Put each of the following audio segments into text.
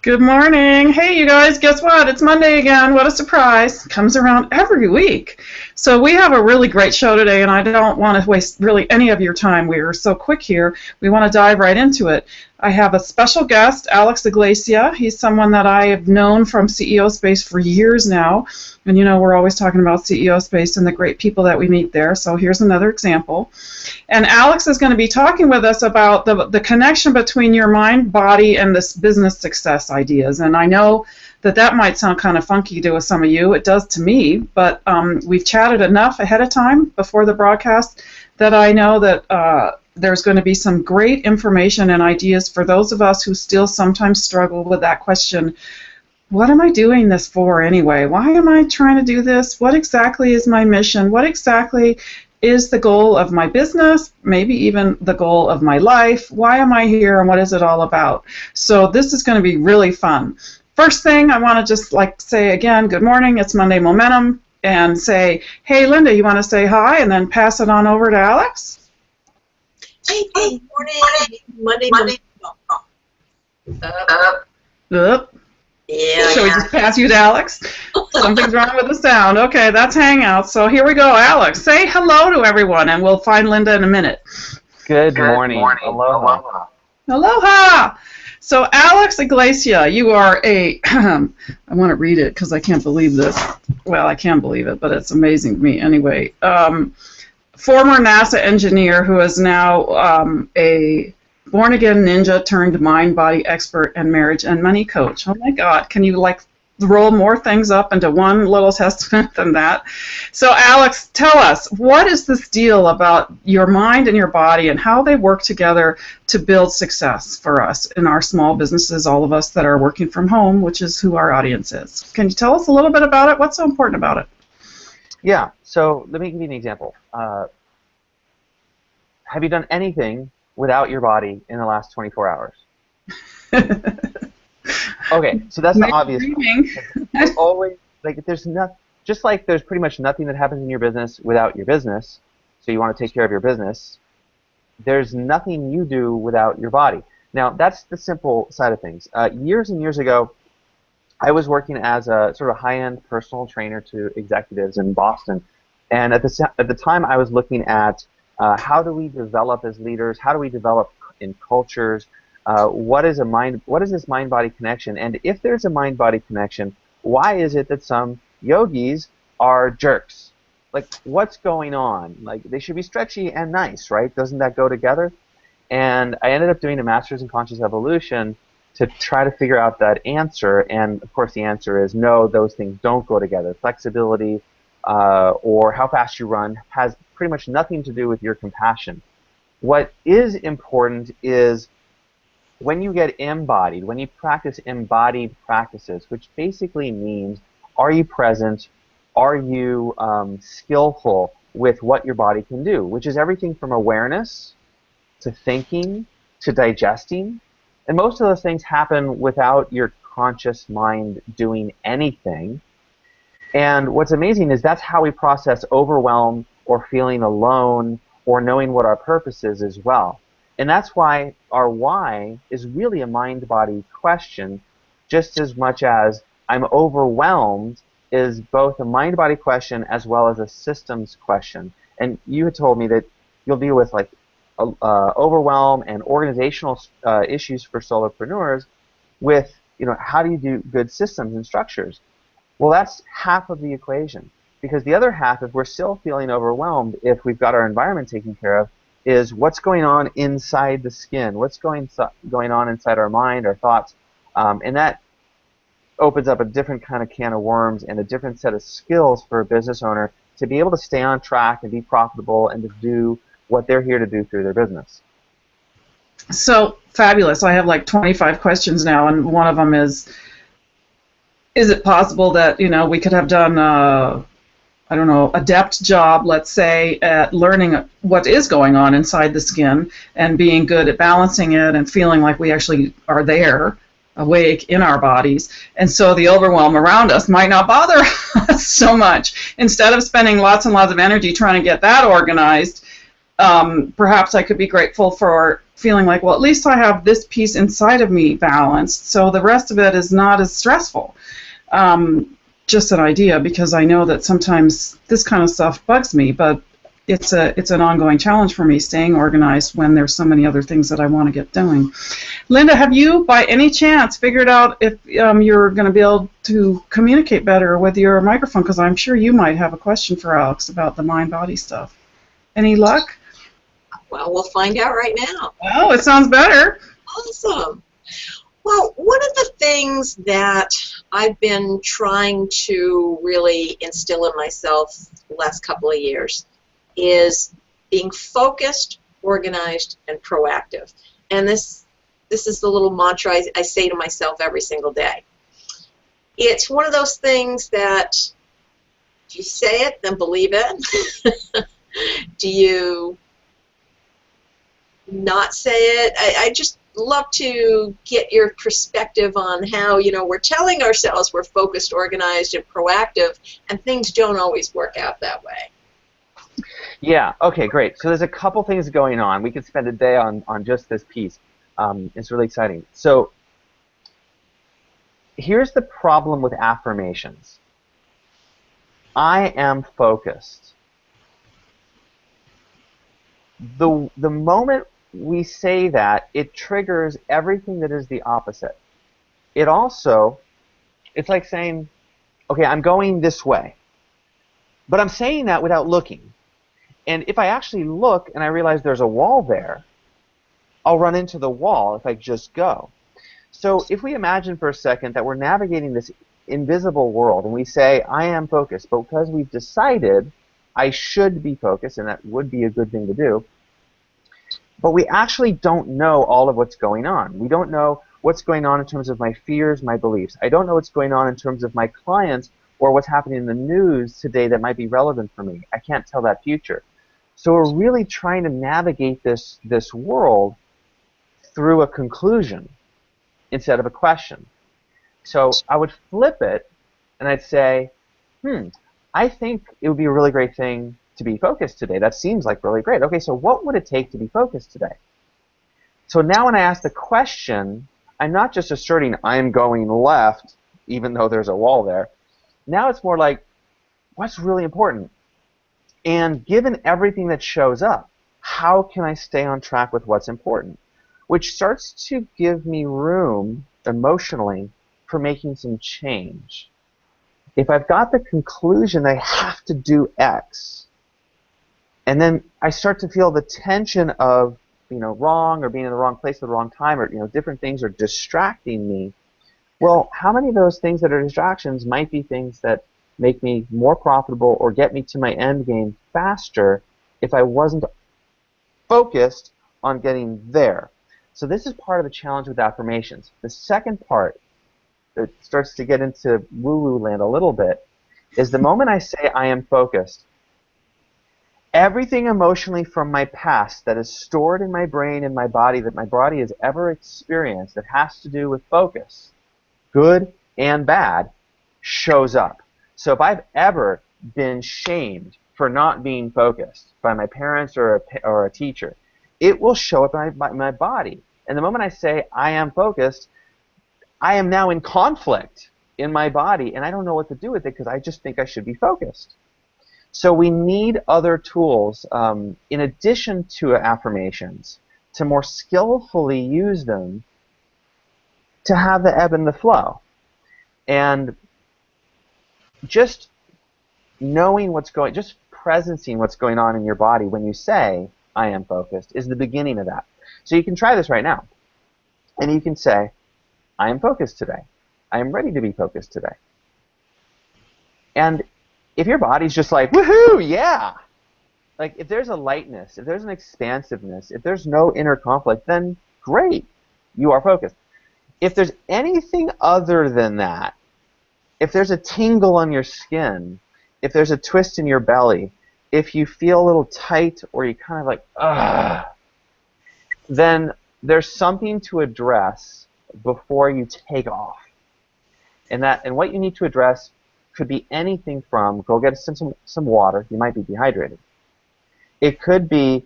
Good morning. Hey, you guys, guess what? It's Monday again. What a surprise. Comes around every week. So we have a really great show today, and I don't want to waste really any of your time. We are so quick here. We want to dive right into it. I have a special guest, Alex Iglesia. He's someone that I have known from CEO Space for years now. And, we're always talking about CEO Space and the great people that we meet there. So here's another example. And Alex is going to be talking with us about the connection between your mind, body, and this business success ideas. And I know that might sound kind of funky to some of you. It does to me, but we've chatted enough ahead of time before the broadcast that I know that there's going to be some great information and ideas for those of us who still sometimes struggle with that question. What am I doing this for anyway? Why am I trying to do this? What exactly is my mission? What exactly is the goal of my business? Maybe even the goal of my life? Why am I here and what is it all about? So this is going to be really fun. First thing, I want to just say again, good morning, it's Monday Momentum, and say, hey Linda, you want to say hi and then pass it on over to Alex? Hey, good morning. Monday Momentum. Yeah. Shall we just pass you to Alex? Something's wrong with the sound. Okay, that's Hangout. So here we go. Alex, say hello to everyone, and we'll find Linda in a minute. Good morning. Aloha. Aloha. So Alex Iglesia, you are I want to read it because I can't believe this. Well, I can believe it, but it's amazing to me anyway. Former NASA engineer who is now a born-again ninja turned mind-body expert and marriage and money coach. Oh my God, can you roll more things up into one little testament than that? So Alex, tell us, what is this deal about your mind and your body and how they work together to build success for us in our small businesses, all of us that are working from home, which is who our audience is. Can you tell us a little bit about it? What's so important about it? Yeah, so let me give you an example. Have you done anything without your body in the last 24 hours? Okay, so that's the obvious one. There's always, just like there's pretty much nothing that happens in your business without your business, so you want to take care of your business, there's nothing you do without your body. Now, that's the simple side of things. Years and years ago, I was working as a sort of high-end personal trainer to executives in Boston, and at the time I was looking at how do we develop as leaders? How do we develop in cultures? What is this mind-body connection? And if there's a mind-body connection, why is it that some yogis are jerks? What's going on? They should be stretchy and nice, right? Doesn't that go together? And I ended up doing a master's in conscious evolution to try to figure out that answer. And of course, the answer is no, those things don't go together. Flexibility or how fast you run has pretty much nothing to do with your compassion. What is important is when you get embodied, when you practice embodied practices, which basically means, are you present, are you skillful with what your body can do, which is everything from awareness to thinking to digesting. And most of those things happen without your conscious mind doing anything. And what's amazing is that's how we process overwhelm or feeling alone or knowing what our purpose is as well. And that's why our why is really a mind-body question, just as much as I'm overwhelmed is both a mind-body question as well as a systems question. And you had told me that you'll deal with overwhelm and organizational issues for solopreneurs with, how do you do good systems and structures? Well, that's half of the equation. Because the other half, if we're still feeling overwhelmed, if we've got our environment taken care of, is what's going on inside the skin, what's going on inside our mind, our thoughts, and that opens up a different kind of can of worms and a different set of skills for a business owner to be able to stay on track and be profitable and to do what they're here to do through their business. So fabulous. I have 25 questions now, and one of them is it possible that, we could have done adept job, let's say, at learning what is going on inside the skin and being good at balancing it and feeling like we actually are there, awake in our bodies. And so the overwhelm around us might not bother us so much. Instead of spending lots and lots of energy trying to get that organized, perhaps I could be grateful for feeling like, well, at least I have this piece inside of me balanced, so the rest of it is not as stressful. Just an idea, because I know that sometimes this kind of stuff bugs me, but it's an ongoing challenge for me, staying organized when there's so many other things that I want to get doing. Linda, have you by any chance figured out if you're going to be able to communicate better with your microphone? Because I'm sure you might have a question for Alex about the mind-body stuff. Any luck? Well, we'll find out right now. Oh, it sounds better. Awesome. Well, one of the things that I've been trying to really instill in myself the last couple of years is being focused, organized, and proactive. And this is the little mantra I say to myself every single day. It's one of those things that if you say it, then believe it. Do you not say it? I just love to get your perspective on how, we're telling ourselves we're focused, organized, and proactive, and things don't always work out that way. Yeah, okay, great. So there's a couple things going on. We could spend a day on just this piece. It's really exciting. So here's the problem with affirmations. I am focused. The moment we say that, it triggers everything that is the opposite. It's like saying, okay, I'm going this way. But I'm saying that without looking. And if I actually look and I realize there's a wall there, I'll run into the wall if I just go. So if we imagine for a second that we're navigating this invisible world and we say, I am focused, but because we've decided I should be focused, and that would be a good thing to do, but we actually don't know all of what's going on. We don't know what's going on in terms of my fears, my beliefs. I don't know what's going on in terms of my clients or what's happening in the news today that might be relevant for me. I can't tell that future. So we're really trying to navigate this world through a conclusion instead of a question. So I would flip it and I'd say, I think it would be a really great thing to be focused today. That seems like really great. Okay, so what would it take to be focused today? So now when I ask the question, I'm not just asserting I'm going left, even though there's a wall there. Now it's more like, what's really important? And given everything that shows up, how can I stay on track with what's important? Which starts to give me room emotionally for making some change. If I've got the conclusion I have to do X, and then I start to feel the tension of wrong or being in the wrong place at the wrong time, or different things are distracting me. Well, how many of those things that are distractions might be things that make me more profitable or get me to my end game faster if I wasn't focused on getting there? So this is part of the challenge with affirmations. The second part that starts to get into woo-woo land a little bit is the moment I say I am focused, everything emotionally from my past that is stored in my brain and my body that my body has ever experienced that has to do with focus, good and bad, shows up. So if I've ever been shamed for not being focused by my parents or a teacher, it will show up in my body. And the moment I say I am focused, I am now in conflict in my body, and I don't know what to do with it because I just think I should be focused. So we need other tools in addition to affirmations to more skillfully use them to have the ebb and the flow. And just knowing just presencing what's going on in your body when you say, I am focused, is the beginning of that. So you can try this right now. And you can say, I am focused today. I am ready to be focused today. And if your body's just like, woohoo, yeah! Like, if there's a lightness, if there's an expansiveness, if there's no inner conflict, then great, you are focused. If there's anything other than that, if there's a tingle on your skin, if there's a twist in your belly, if you feel a little tight or you kind of like, ugh, then there's something to address before you take off. And what you need to address could be anything from go get some water. You might be dehydrated. It could be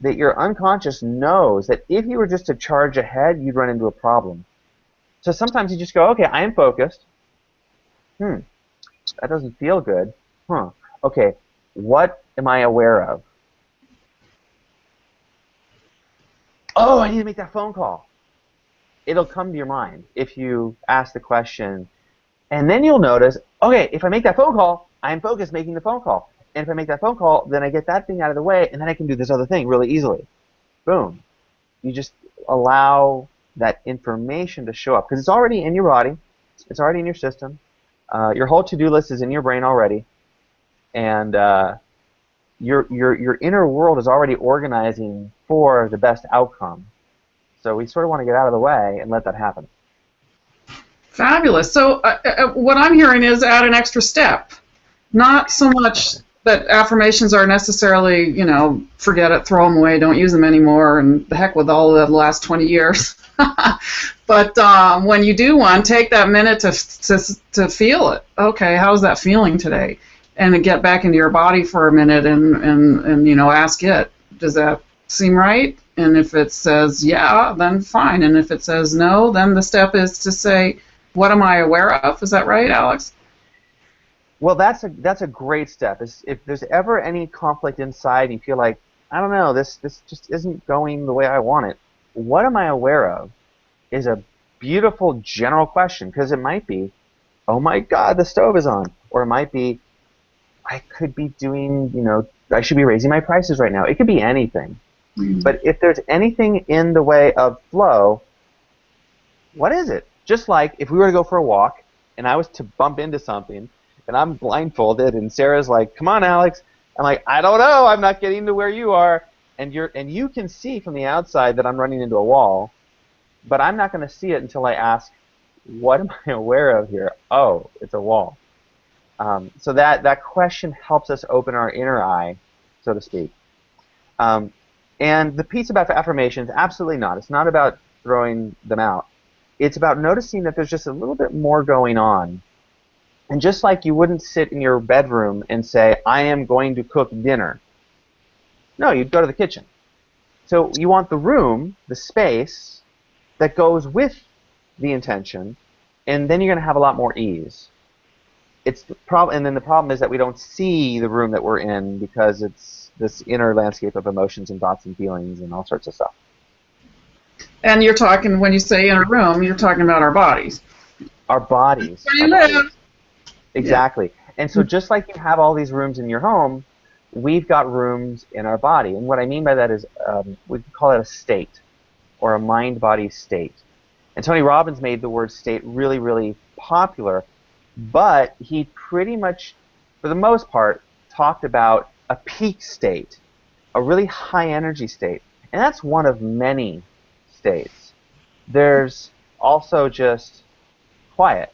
that your unconscious knows that if you were just to charge ahead, you'd run into a problem. So sometimes you just go, okay, I am focused. That doesn't feel good. Okay, what am I aware of? Oh, I need to make that phone call. It'll come to your mind if you ask the question. And then you'll notice, okay, if I make that phone call, I'm focused making the phone call. And if I make that phone call, then I get that thing out of the way, and then I can do this other thing really easily. Boom. You just allow that information to show up, because it's already in your body. It's already in your system. Your whole to-do list is in your brain already. And your inner world is already organizing for the best outcome. So we sort of want to get out of the way and let that happen. Fabulous. So what I'm hearing is add an extra step. Not so much that affirmations are necessarily, you know, forget it, throw them away, don't use them anymore, and the heck with all of the last 20 years. But when you do one, take that minute to feel it. Okay, how's that feeling today? And get back into your body for a minute and you know, ask it, does that seem right? And if it says yeah, then fine. And if it says no, then the step is to say, what am I aware of? Is that right, Alex? Well, that's a great step. If there's ever any conflict inside and you feel like, I don't know, this just isn't going the way I want it, what am I aware of is a beautiful general question, because it might be, oh my God, the stove is on. Or it might be, I could be doing, you know, I should be raising my prices right now. It could be anything. But if there's anything in the way of flow, what is it? Just like if we were to go for a walk and I was to bump into something and I'm blindfolded and Sarah's like, come on, Alex. I'm like, I don't know. I'm not getting to where you are. And you can see from the outside that I'm running into a wall, but I'm not going to see it until I ask, what am I aware of here? Oh, it's a wall. So that question helps us open our inner eye, so to speak. And the piece about affirmations, absolutely not. It's not about throwing them out. It's about noticing that there's just a little bit more going on. And just like you wouldn't sit in your bedroom and say, I am going to cook dinner. No, you'd go to the kitchen. So you want the room, the space, that goes with the intention, and then you're going to have a lot more ease. And then the problem is that we don't see the room that we're in because it's this inner landscape of emotions and thoughts and feelings and all sorts of stuff. And you're talking, when you say inner room, you're talking about our bodies. Our bodies. Where you live. Exactly. Yeah. And so just like you have all these rooms in your home, we've got rooms in our body. And what I mean by that is we call it a state, or a mind-body state. And Tony Robbins made the word state really, really popular, but he pretty much, for the most part, talked about a peak state, a really high energy state. And that's one of many states. There's also just quiet,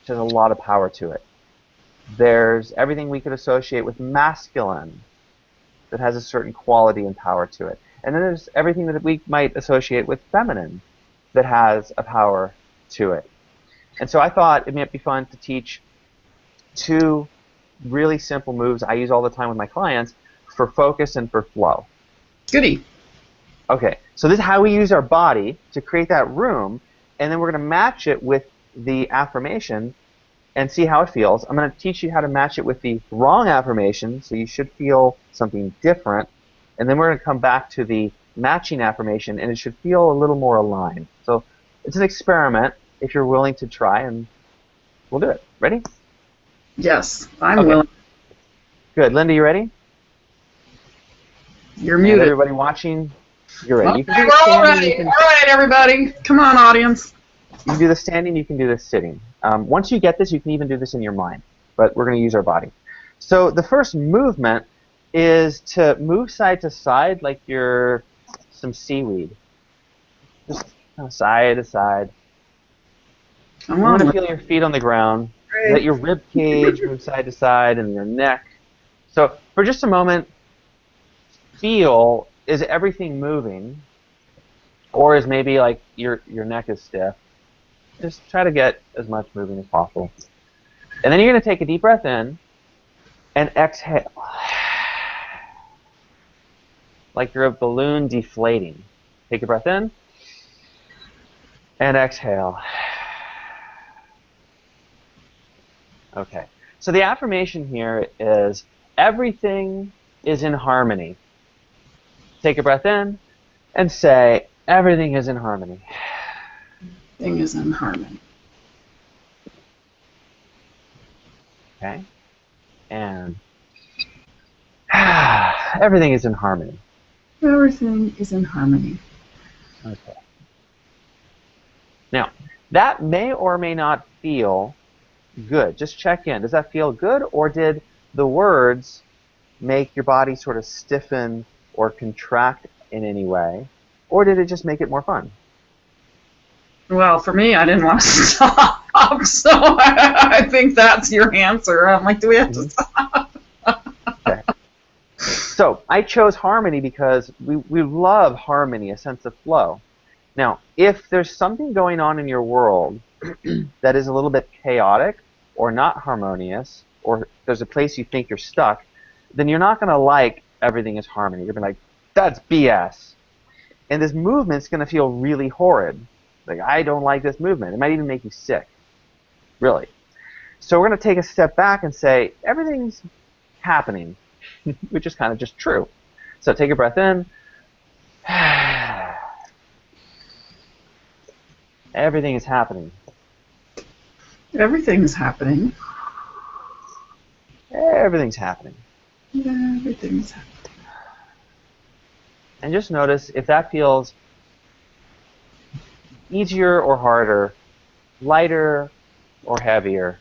which has a lot of power to it. There's everything we could associate with masculine that has a certain quality and power to it. And then there's everything that we might associate with feminine that has a power to it. And so I thought it might be fun to teach two really simple moves I use all the time with my clients for focus and for flow. Goody. Okay, so this is how we use our body to create that room, and then we're going to match it with the affirmation and see how it feels. I'm going to teach you how to match it with the wrong affirmation, so you should feel something different, and then we're going to come back to the matching affirmation, and it should feel a little more aligned. So it's an experiment if you're willing to try, and we'll do it. Ready? Yes, I'm willing. Good. Linda, you ready? You're muted. And everybody watching, you're ready. Okay, we're all ready. All right, everybody. Come on, audience. You can do the standing, you can do the sitting. Once you get this, you can even do this in your mind, but we're going to use our body. So the first movement is to move side to side like you're some seaweed. Just kind of side to side. You want to feel your feet on the ground. Great. Let your rib cage move side to side and your neck. So for just a moment, feel, is everything moving? Or is maybe like your neck is stiff? Just try to get as much moving as possible. And then you're going to take a deep breath in and exhale. like you're a balloon deflating. Take a breath in and exhale. Okay. So the affirmation here is everything is in harmony. Take a breath in and say everything is in harmony. Everything is in harmony. Okay. And everything is in harmony. Everything is in harmony. Okay. Now, that may or may not feel good. Just check in. Does that feel good, or did the words make your body sort of stiffen or contract in any way, or did it just make it more fun? Well, for me, I didn't want to stop, so I think that's your answer. I'm like, do we have to stop? Okay. So I chose harmony because we love harmony, a sense of flow. Now, if there's something going on in your world that is a little bit chaotic or not harmonious, or there's a place you think you're stuck, then you're not going to like everything is harmony. You're going to be like, that's BS. And this movement's going to feel really horrid. Like, I don't like this movement. It might even make you sick. Really. So we're going to take a step back and say, everything's happening, which is kind of just true. So take a breath in. Everything is happening. Everything's happening. Everything's happening. Everything's happening. And just notice if that feels easier or harder, lighter or heavier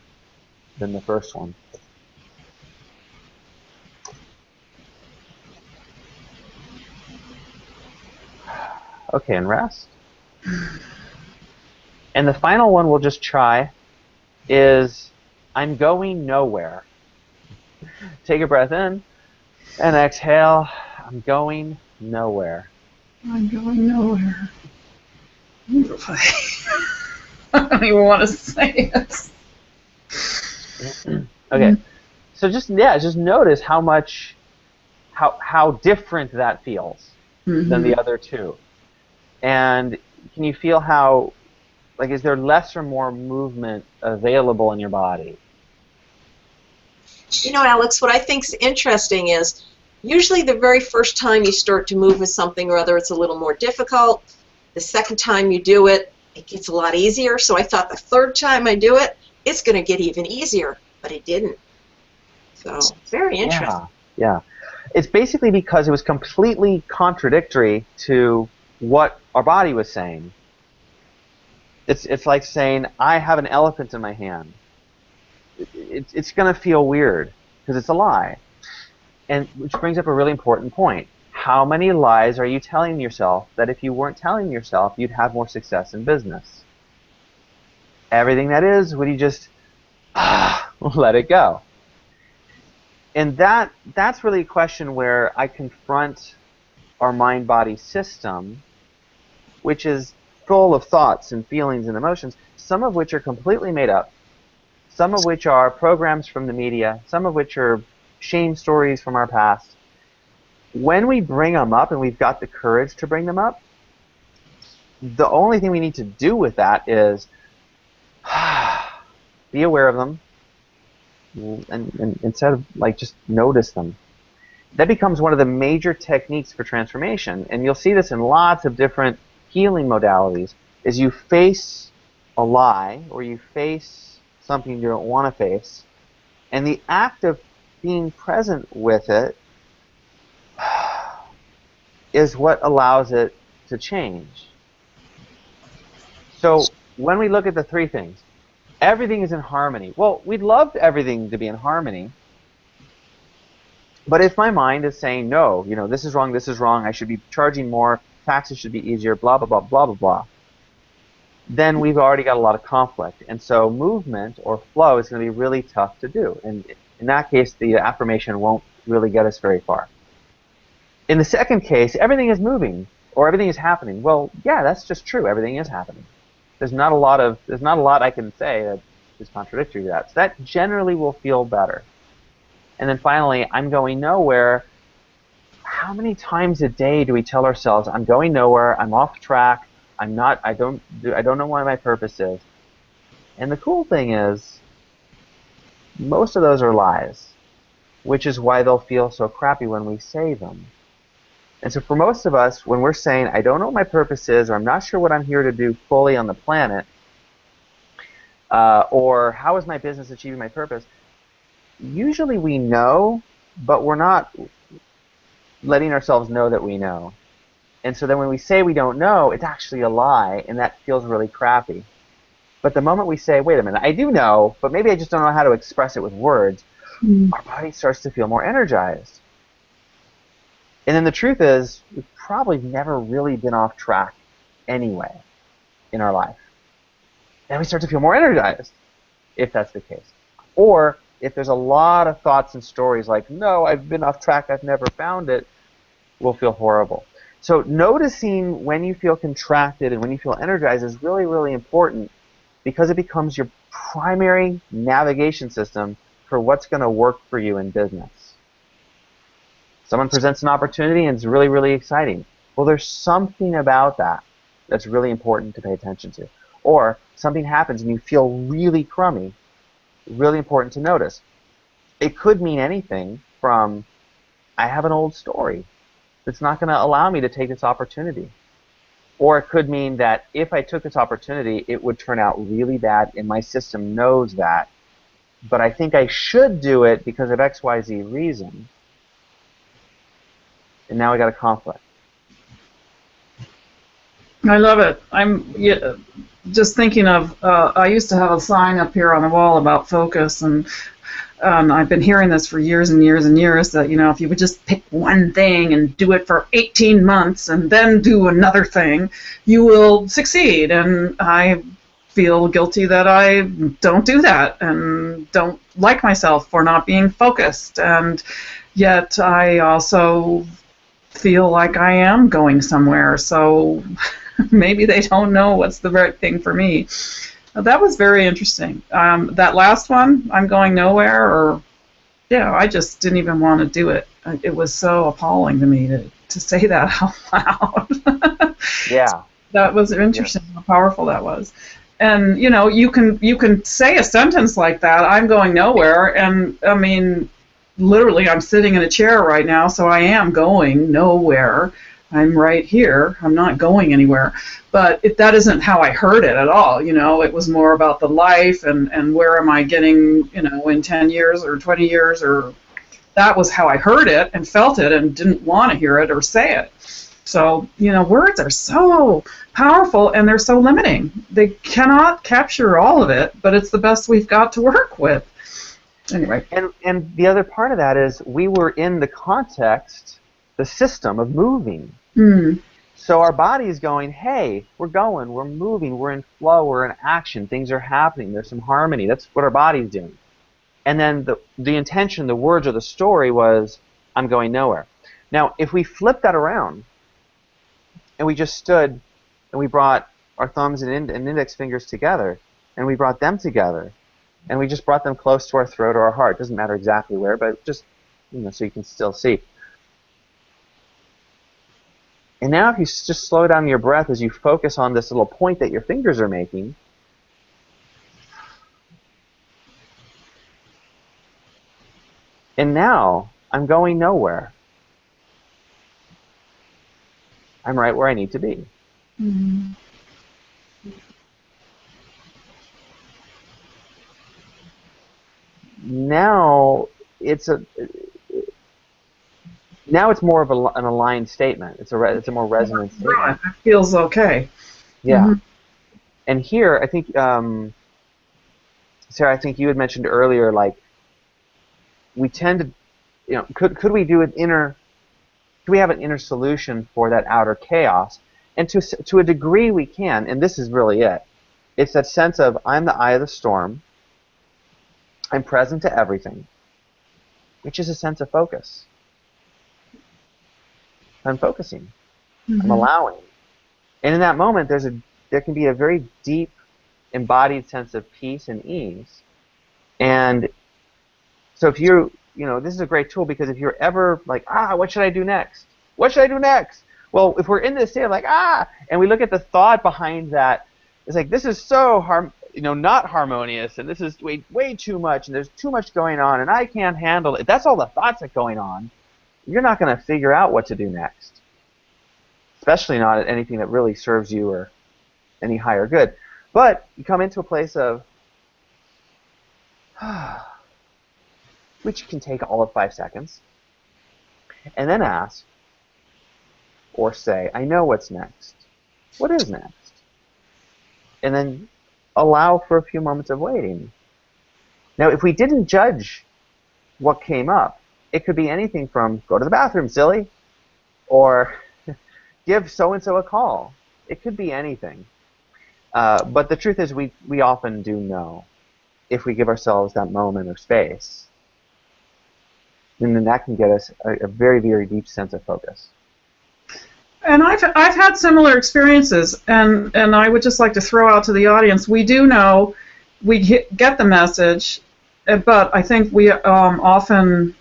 than the first one. Okay, and rest. And the final one we'll just try is I'm going nowhere. Take a breath in and exhale. I'm going nowhere. I'm going nowhere. I don't even want to say it. Okay, so just notice how different that feels than the other two, and can you feel how, like, is there less or more movement available in your body? You know, Alex, what I think's interesting is usually the very first time you start to move with something or other, it's a little more difficult. The second time you do it, it gets a lot easier. So I thought the third time I do it, it's going to get even easier, but it didn't. So it's very interesting. Yeah. It's basically because it was completely contradictory to what our body was saying. It's like saying, I have an elephant in my hand. It's going to feel weird because it's a lie. And which brings up a really important point. How many lies are you telling yourself that if you weren't telling yourself, you'd have more success in business? Everything that is, would you just let it go? And that's really a question where I confront our mind-body system, which is full of thoughts and feelings and emotions, some of which are completely made up, some of which are programs from the media, some of which are shame stories from our past. When we bring them up, and we've got the courage to bring them up, the only thing we need to do with that is be aware of them, and instead of just notice them. That becomes one of the major techniques for transformation, and you'll see this in lots of different healing modalities, is you face a lie, or you face something you don't want to face, and the act of being present with it is what allows it to change. So when we look at the three things, everything is in harmony. Well, we'd love everything to be in harmony, but if my mind is saying, no, this is wrong, I should be charging more, taxes should be easier, blah, blah, blah, blah, blah, blah, then we've already got a lot of conflict. And so movement or flow is going to be really tough to do. And in that case, the affirmation won't really get us very far. In the second case, everything is moving or everything is happening. Well, yeah, that's just true. Everything is happening. There's not a lot I can say that is contradictory to that. So that generally will feel better. And then finally, I'm going nowhere. how many times a day do we tell ourselves, I'm going nowhere, I'm off track, I don't know what my purpose is? And the cool thing is, most of those are lies, which is why they'll feel so crappy when we say them. And so for most of us, when we're saying, I don't know what my purpose is, or I'm not sure what I'm here to do fully on the planet, or how is my business achieving my purpose, usually we know, but we're not letting ourselves know that we know. And so then when we say we don't know, it's actually a lie, and that feels really crappy. But the moment we say, wait a minute, I do know, but maybe I just don't know how to express it with words, our body starts to feel more energized. And then the truth is, we've probably never really been off track anyway in our life. And we start to feel more energized, if that's the case. Or if there's a lot of thoughts and stories like, no, I've been off track, I've never found it, we'll feel horrible. So noticing when you feel contracted and when you feel energized is really, really important, because it becomes your primary navigation system for what's going to work for you in business. Someone presents an opportunity and it's really, really exciting. Well, there's something about that that's really important to pay attention to. Or something happens and you feel really crummy, really important to notice. It could mean anything from, I have an old story that's not going to allow me to take this opportunity. Or it could mean that if I took this opportunity, it would turn out really bad, and my system knows that. But I think I should do it because of X, Y, Z reason. And now we got a conflict. I love it. I'm just thinking of, I used to have a sign up here on the wall about focus, and I've been hearing this for years and years and years, that, you know, if you would just pick one thing and do it for 18 months and then do another thing, you will succeed. And I feel guilty that I don't do that and don't like myself for not being focused. And yet I also feel like I am going somewhere. So maybe they don't know what's the right thing for me. That was very interesting. That last one, I'm going nowhere, or, yeah, I just didn't even want to do it. It was so appalling to me to say that out loud. Yeah. That was interesting, how powerful that was. And, you know, you can say a sentence like that, I'm going nowhere, and, I mean, literally, I'm sitting in a chair right now, so I am going nowhere. I'm right here. I'm not going anywhere. But that isn't how I heard it at all. You know, it was more about the life and where am I getting, you know, in 10 years or 20 years, or that was how I heard it and felt it and didn't want to hear it or say it. So, you know, words are so powerful and they're so limiting. They cannot capture all of it, but it's the best we've got to work with. Anyway. And the other part of that is we were in the context, the system of moving. So our body is going, hey, we're going, we're moving, we're in flow, we're in action, things are happening, there's some harmony. That's what our body's doing. And then the intention, the words or the story was, I'm going nowhere. Now, if we flip that around and we just stood and we brought our thumbs and index fingers together and we brought them together and we just brought them close to our throat or our heart, doesn't matter exactly where, but just, you know, so you can still see. And now if you just slow down your breath as you focus on this little point that your fingers are making, and now I'm going nowhere. I'm right where I need to be. Now it's more of an aligned statement. It's a more resonant statement. Right. It feels okay. Yeah. And here, I think, Sarah, I think you had mentioned earlier, like, we tend to, you know, could we have an inner solution for that outer chaos? And to a degree we can, and this is really it. It's that sense of, I'm the eye of the storm, I'm present to everything, which is a sense of focus. I'm focusing. I'm allowing. And in that moment, there can be a very deep, embodied sense of peace and ease. And so if you this is a great tool, because if you're ever like, what should I do next? What should I do next? Well, if we're in this state of like, and we look at the thought behind that, it's like, this is so not harmonious, and this is way too much, and there's too much going on, and I can't handle it. That's all the thoughts that are going on. You're not going to figure out what to do next, especially not at anything that really serves you or any higher good. But you come into a place of, which can take all of 5 seconds, and then ask or say, I know what's next. What is next? And then allow for a few moments of waiting. Now, if we didn't judge what came up, it could be anything from, go to the bathroom, silly, or give so-and-so a call. It could be anything. But the truth is, we often do know if we give ourselves that moment of space. And then that can get us a very, very deep sense of focus. And I've had similar experiences, and I would just like to throw out to the audience, we do know we get the message, but I think we often,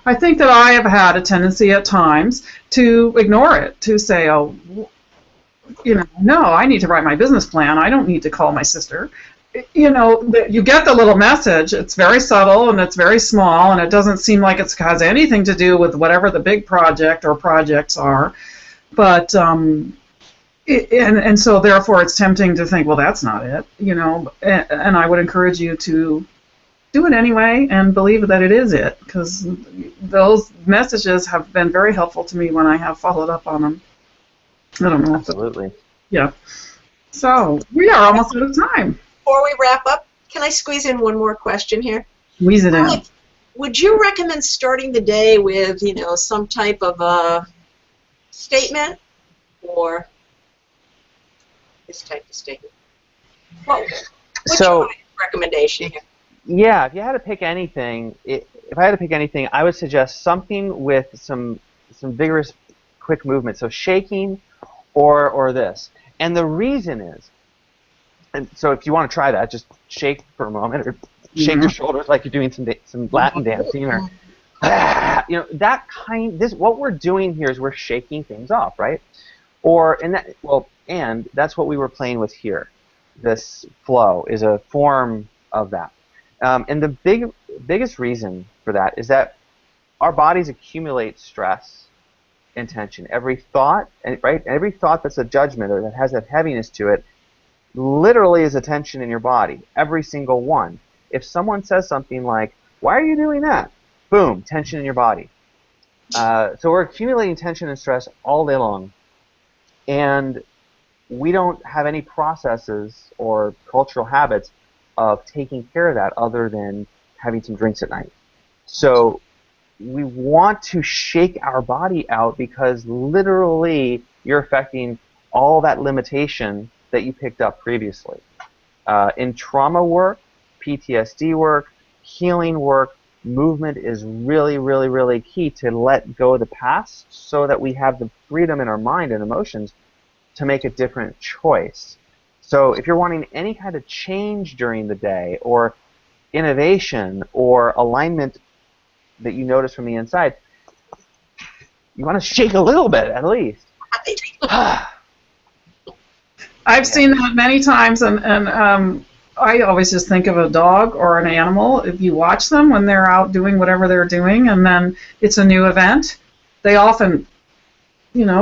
I think that I have had a tendency at times to ignore it, to say, oh, no, I need to write my business plan. I don't need to call my sister. You get the little message. It's very subtle and it's very small, and it doesn't seem like it has anything to do with whatever the big project or projects are. But and so therefore it's tempting to think, well, that's not it. And I would encourage you to do it anyway and believe that it is it, because those messages have been very helpful to me when I have followed up on them. I don't know. Absolutely. Yeah. So we are almost out of time. Before we wrap up, can I squeeze in one more question here? Squeeze it in. Would you recommend starting the day with, some type of a statement or this type of statement? What's your recommendation here? Yeah, if you had to pick anything, if I had to pick anything, I would suggest something with some vigorous, quick movement. So shaking or this. And the reason is, and so if you want to try that, just shake for a moment, or shake your shoulders like you're doing some Latin dancing, or that kind. What we're doing here is we're shaking things off, right? And that's what we were playing with here. This flow is a form of that. And the biggest reason for that is that our bodies accumulate stress and tension. Every thought, right? Every thought that's a judgment or that has that heaviness to it, literally is a tension in your body. Every single one. If someone says something like, "Why are you doing that?" Boom, tension in your body. So we're accumulating tension and stress all day long, and we don't have any processes or cultural habits of taking care of that other than having some drinks at night. So we want to shake our body out, because literally you're affecting all that limitation that you picked up previously. In trauma work, PTSD work, healing work, movement is really, really, really key to let go of the past so that we have the freedom in our mind and emotions to make a different choice. So if you're wanting any kind of change during the day, or innovation, or alignment that you notice from the inside, you want to shake a little bit at least. I've seen that many times, and I always just think of a dog or an animal. If you watch them when they're out doing whatever they're doing, and then it's a new event, they often,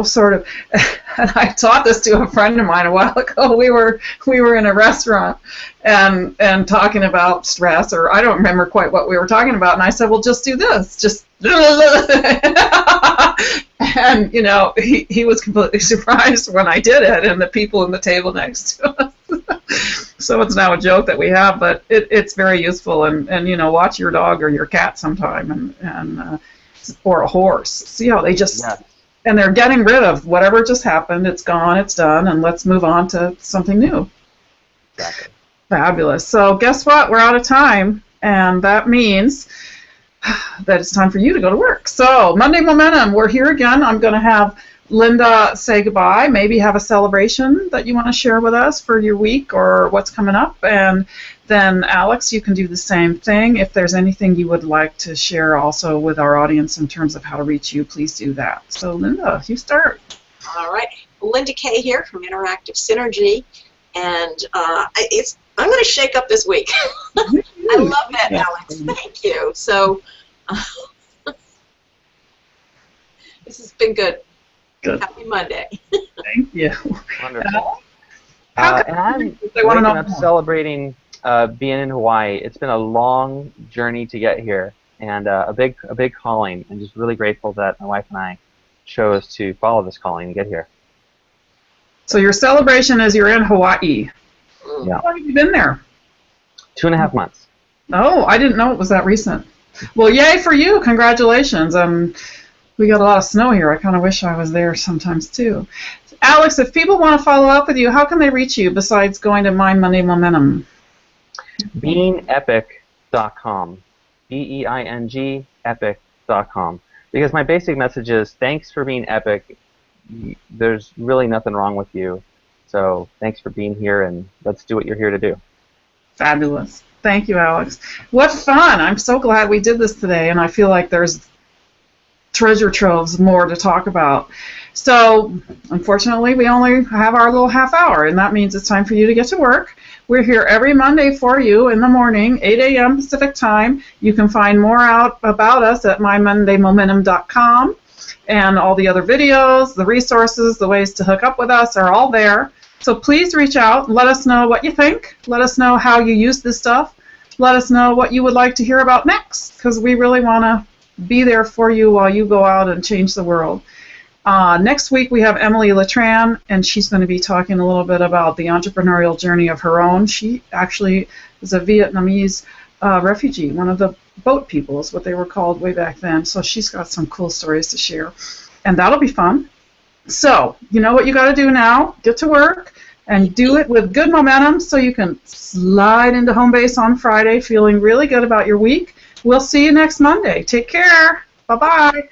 sort of. And I taught this to a friend of mine a while ago. We were in a restaurant and talking about stress, or I don't remember quite what we were talking about. And I said, well, just do this, just. And he was completely surprised when I did it, and the people in the table next to us. So it's now a joke that we have, but it's very useful. And watch your dog or your cat sometime, and or a horse. See how they just. Yeah. And they're getting rid of whatever just happened. It's gone, it's done, and let's move on to something new. Exactly. Fabulous. So guess what? We're out of time, and that means that it's time for you to go to work. So Monday Momentum, we're here again. I'm going to have Linda say goodbye, maybe have a celebration that you want to share with us for your week or what's coming up, and then Alex, you can do the same thing. If there's anything you would like to share also with our audience in terms of how to reach you, please do that. So Linda, you start. All right. Linda Kay here from Interactive Synergy, and I'm going to shake up this week. I love that, Alex. Thank you. So this has been good. Good. Happy Monday. Thank you. Wonderful. And I'm waking up celebrating being in Hawaii. It's been a long journey to get here, and a big calling, and just really grateful that my wife and I chose to follow this calling and get here. So your celebration is you're in Hawaii. Yeah. How long have you been there? 2.5 months. Oh, I didn't know it was that recent. Well, yay for you. Congratulations. We got a lot of snow here. I kind of wish I was there sometimes too. Alex, if people want to follow up with you, how can they reach you besides going to Mind Money Momentum? BeingEpic.com. BEING epic.com. Because my basic message is thanks for being epic. There's really nothing wrong with you. So thanks for being here, and let's do what you're here to do. Fabulous. Thank you, Alex. What fun. I'm so glad we did this today, and I feel like there's treasure troves more to talk about. So unfortunately, we only have our little half hour, and that means it's time for you to get to work. We're here every Monday for you in the morning, 8 a.m. Pacific time. You can find more out about us at mymondaymomentum.com. And all the other videos, the resources, the ways to hook up with us are all there. So please reach out and let us know what you think. Let us know how you use this stuff. Let us know what you would like to hear about next, because we really want to be there for you while you go out and change the world. Next week we have Emily Letran, and she's going to be talking a little bit about the entrepreneurial journey of her own. She actually is a Vietnamese refugee, one of the boat people is what they were called way back then. So she's got some cool stories to share, and that'll be fun. So you know what you got to do now. Get to work and do it with good momentum so you can slide into home base on Friday feeling really good about your week. We'll see you next Monday. Take care. Bye-bye.